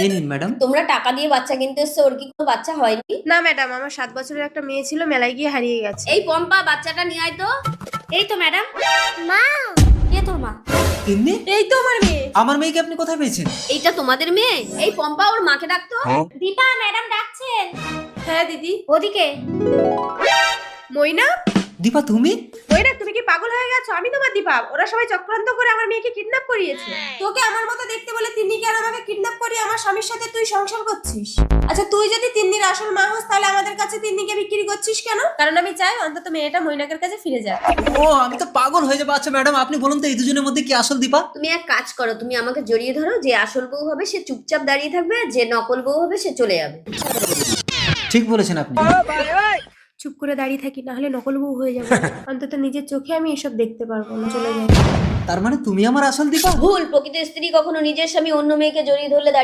এই নিন ম্যাডাম। তোমরা টাকা দিয়ে বাচ্চা কিনতে এসছো, ওর কি কোনো বাচ্চা হয়নি? না ম্যাডাম, আমার 7 বছরের একটা মেয়ে ছিল, মেলায় গিয়ে হারিয়ে গেছে। এই পম্পা, বাচ্চাটা নিয়ে আয় তো। এই তো ম্যাডাম। মা, কে তোর মা? তিন্নি, এই তো আমার মেয়ে। আমার মেয়েকে আপনি কোথায় পেয়েছেন? এইটা তোমাদের মেয়ে? এই পম্পা, ওর মাকে ডাকতো। দীপা ম্যাডাম ডাকছেন। হ্যাঁ দিদি। ওদিকে। মইনা, দীপা তুমি? মইনা তুমি কি পাগল হয়ে গেছো? আমি তোমার দীপা। ওরা সবাই চক্রান্ত করে আমার মেয়েকে কিডন্যাপ করিয়েছে। তোকে আমার মতো দেখতে বলে তিন্নিকে আর আমাকে কিডন্যাপ করিয়ে আমার স্বামীর সাথে তুই সংসার করছিস। আচ্ছা, তুই যদি তিন্নির আসল মা হোস তাহলে আমাদের কাছে তিন্নিকে বিক্রি করছিস কেন? কারণ আমি চাই অন্তত মেয়েটা মইনাকের কাছে ফিরে যাক। ও, আমি তো পাগল হয়ে যাবো। আচ্ছা ম্যাডাম, আপনি বলুন তো এই দুজনের মধ্যে কি আসল দীপা? তুমি এক কাজ করো, তুমি আমাকে জড়িয়ে ধরো। যে আসল বউ হবে সে চুপচাপ দাঁড়িয়ে থাকবে, আর যে নকল বউ হবে সে চলে যাবে। ঠিক বলেছেন আপনি। চুপ করে দাঁড়িয়ে থাকি, না হলে নকল বউ হয়ে যাবে। অন্তত নিজের চোখে আমি এসব দেখতে পারবো না, চলে যাই। তার মানে তুমি আমার আসল দীপা? ভুল। প্রকৃত স্ত্রী কখনো নিজের স্বামী অন্য মেয়েকে জড়িয়ে ধরলে দাঁড়িয়ে